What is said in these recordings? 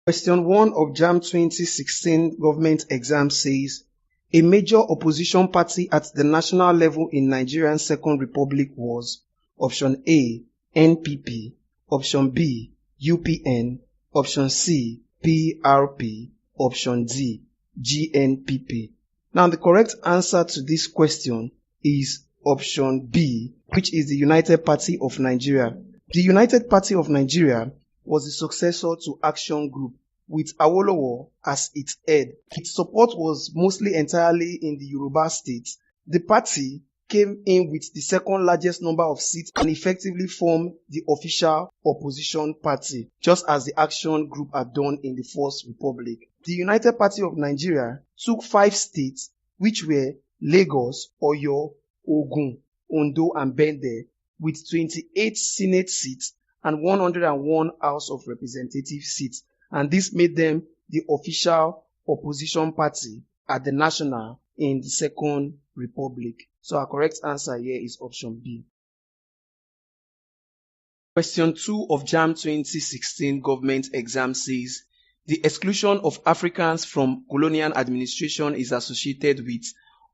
Question 1 of JAMB 2016 government exam says, a major opposition party at the national level in Nigerian Second Republic was option A, NPP, option B, UPN, option C, PRP, option D, GNPP. Now the correct answer to this question is option B, which is the United Party of Nigeria. The United Party of Nigeria was the successor to Action Group, with Awolowo as its head. Its support was mostly entirely in the Yoruba states. The party came in with the second largest number of seats and effectively formed the official opposition party, just as the Action Group had done in the First Republic. The United Party of Nigeria took 5 states, which were Lagos, Oyo, Ogun, Ondo, and Bende, with 28 Senate seats and 101 House of Representative seats, and this made them the official opposition party at the national in the Second Republic. So our correct answer here is option B. Question 2 of JAMB 2016 government exam says, the exclusion of Africans from colonial administration is associated with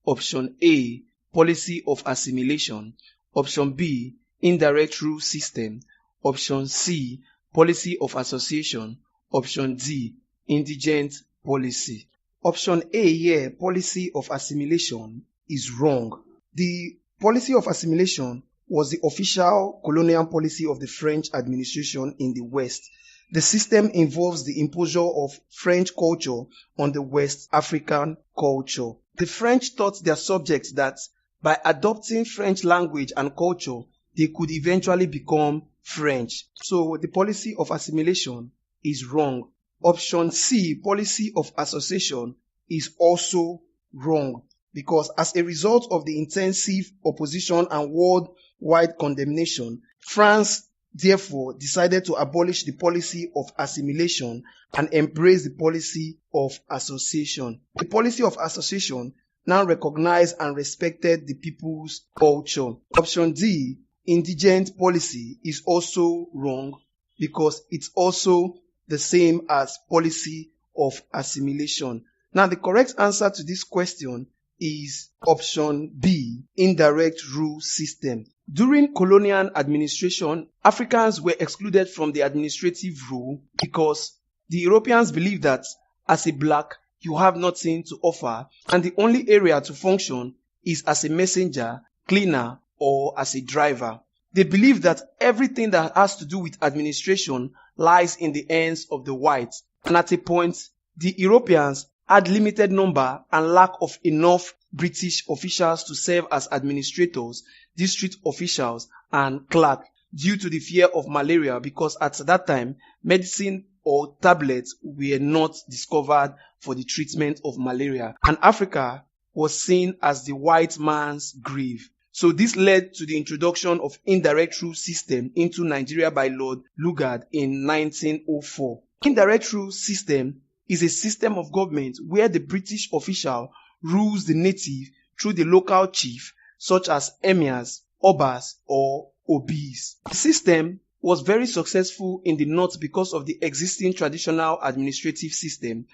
option A, policy of assimilation, option B, indirect rule system, option C, policy of association, option D, indigent policy. Option A here, policy of assimilation, is wrong. The policy of assimilation was the official colonial policy of the French administration in the West. The system involves the imposure of French culture on the West African culture. The French taught their subjects that by adopting French language and culture, they could eventually become French. So the policy of assimilation is wrong. Option C, policy of association, is also wrong, because as a result of the intensive opposition and worldwide condemnation, France therefore decided to abolish the policy of assimilation and embrace the policy of association. The policy of association now recognized and respected the people's culture. Option D, indigent policy, is also wrong, because it's also the same as policy of assimilation. Now the correct answer to this question is option B, indirect rule system. During colonial administration, Africans were excluded from the administrative rule because the Europeans believed that as a black, you have nothing to offer, and the only area to function is as a messenger, cleaner, or as a driver. They believe that everything that has to do with administration lies in the hands of the whites, and at a point, the Europeans had limited number and lack of enough British officials to serve as administrators, district officials, and clerks due to the fear of malaria, because at that time, medicine or tablets were not discovered for the treatment of malaria, and Africa was seen as the white man's grave. So this led to the introduction of indirect rule system into Nigeria by Lord Lugard in 1904. Indirect rule system is a system of government where the British official rules the native through the local chief, such as emirs, obas, or obis. The system was very successful in the north because of the existing traditional administrative system.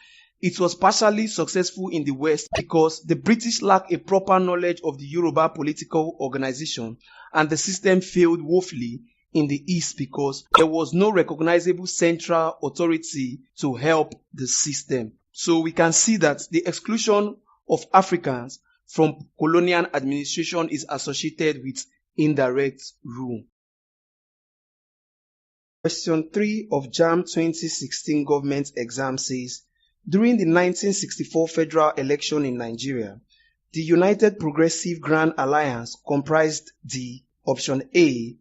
It was partially successful in the West because the British lacked a proper knowledge of the Yoruba political organization, and the system failed woefully in the East because there was no recognizable central authority to help the system. So we can see that the exclusion of Africans from colonial administration is associated with indirect rule. Question 3 of JAMB 2016 government exam says, during the 1964 federal election in Nigeria, the United Progressive Grand Alliance comprised the option A,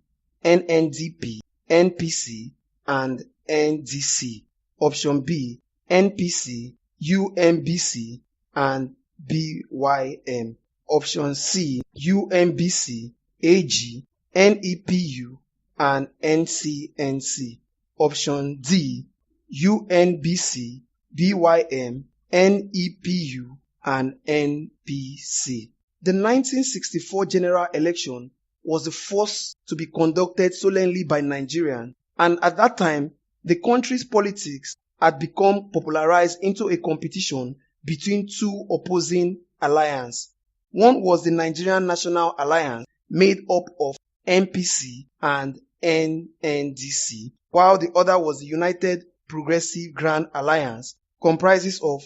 NNDP, NPC, and NDC, option B, NPC, UMBC, and BYM, option C, UMBC, AG, NEPU, and NCNC, option D, UNBC, BYM, NEPU, and NPC. The 1964 general election was the first to be conducted solemnly by Nigerians, and at that time, the country's politics had become popularized into a competition between two opposing alliances. One was the Nigerian National Alliance, made up of NPC and NNDC, while the other was the United Progressive Grand Alliance, comprises of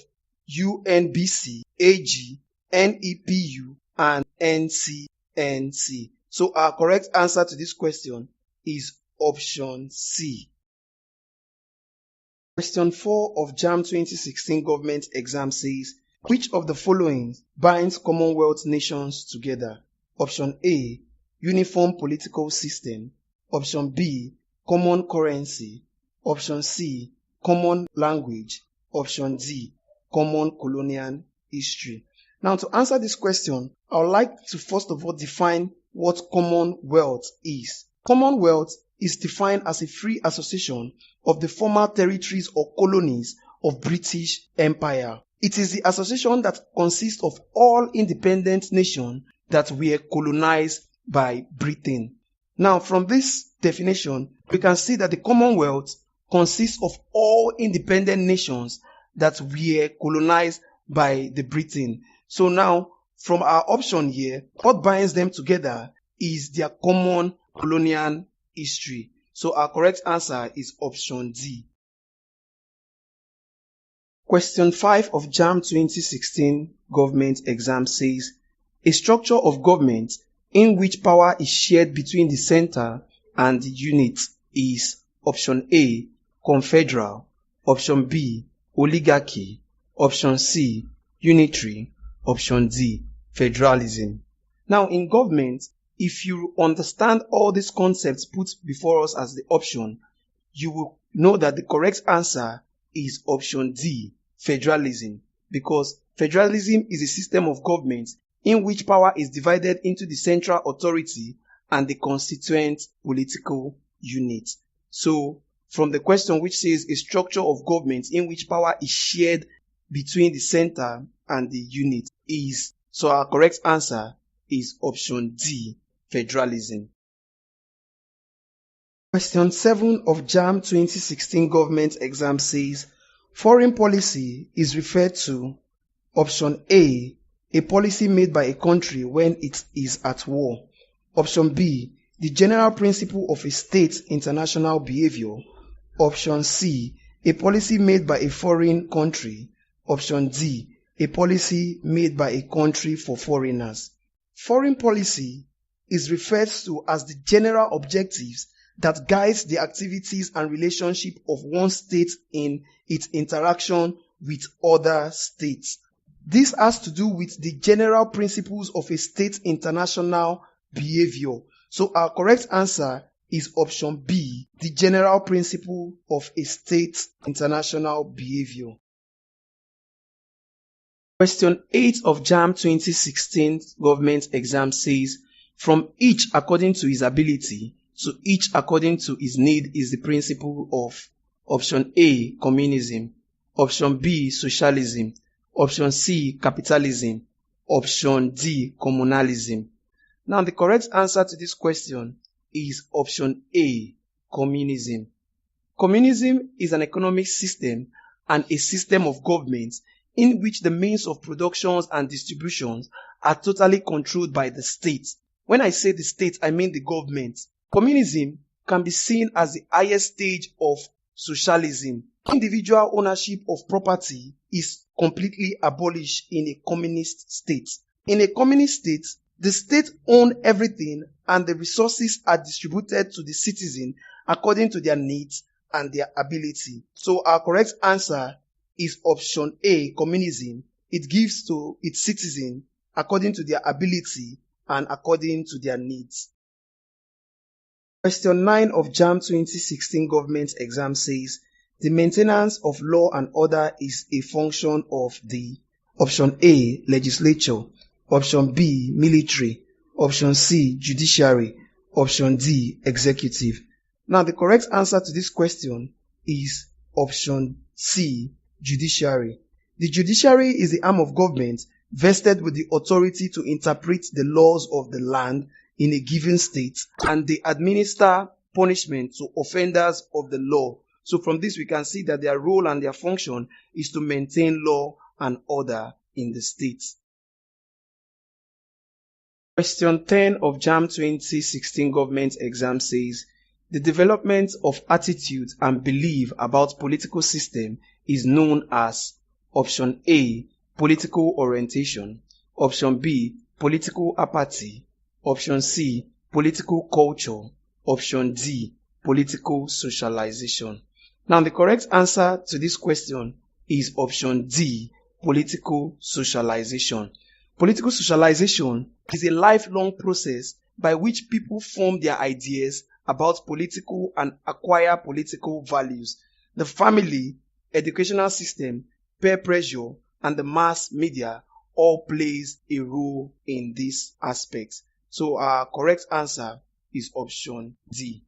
UNBC, AG, NEPU, and NCNC. So our correct answer to this question is option C. Question 4 of JAMB 2016 government exam says, which of the following binds Commonwealth nations together? Option A, uniform political system. Option B, common currency. Option C, common language. Option D, common colonial history. Now, to answer this question, I would like to first of all define what Commonwealth is. Commonwealth is defined as a free association of the former territories or colonies of British Empire. It is the association that consists of all independent nations that were colonized by Britain. Now, from this definition, we can see that the Commonwealth consists of all independent nations that were colonized by the Britain. So now, from our option here, what binds them together is their common colonial history. So our correct answer is option D. Question 5 of JAMB 2016 government exam says, a structure of government in which power is shared between the center and the units is option A, confederal, option B, oligarchy, option C, unitary, option D, federalism. Now, in government, if you understand all these concepts put before us as the option, you will know that the correct answer is option D, federalism, because federalism is a system of government in which power is divided into the central authority and the constituent political units. So, from the question which says a structure of government in which power is shared between the center and the unit is, so our correct answer is option D, federalism. Question 7 of JAMB 2016 government exam says, foreign policy is referred to option A, a policy made by a country when it is at war. Option B, the general principle of a state's international behavior. Option C, a policy made by a foreign country. Option D, a policy made by a country for foreigners. Foreign policy is referred to as the general objectives that guides the activities and relationship of one state in its interaction with other states. This has to do with the general principles of a state's international behavior. So our correct answer is option B, the general principle of a state's international behavior. Question 8 of JAMB 2016 government exam says, from each according to his ability to each according to his need is the principle of option A, communism, option B, socialism, option C, capitalism, option D, communalism. Now the correct answer to this question is option A, communism. Communism is an economic system and a system of government in which the means of productions and distributions are totally controlled by the state. When I say the state, I mean the government. Communism can be seen as the highest stage of socialism. Individual ownership of property is completely abolished in a communist state. In a communist state, the state owns everything and the resources are distributed to the citizen according to their needs and their ability. So our correct answer is option A, communism. It gives to its citizens according to their ability and according to their needs. Question 9 of JAMB 2016 government exam says, the maintenance of law and order is a function of the option A, legislature, option B, military, option C, judiciary, option D, executive. Now the correct answer to this question is option C, judiciary. The judiciary is the arm of government vested with the authority to interpret the laws of the land in a given state, and they administer punishment to offenders of the law. So from this, we can see that their role and their function is to maintain law and order in the state. Question 10 of JAMB 2016 government exam says, the development of attitude and belief about political system is known as option A, political orientation, option B, political apathy, option C, political culture, option D, political socialization. Now, the correct answer to this question is option D, political socialization. Political socialization is a lifelong process by which people form their ideas about political and acquire political values. The family, educational system, peer pressure, and the mass media all plays a role in this aspect. So our correct answer is option D.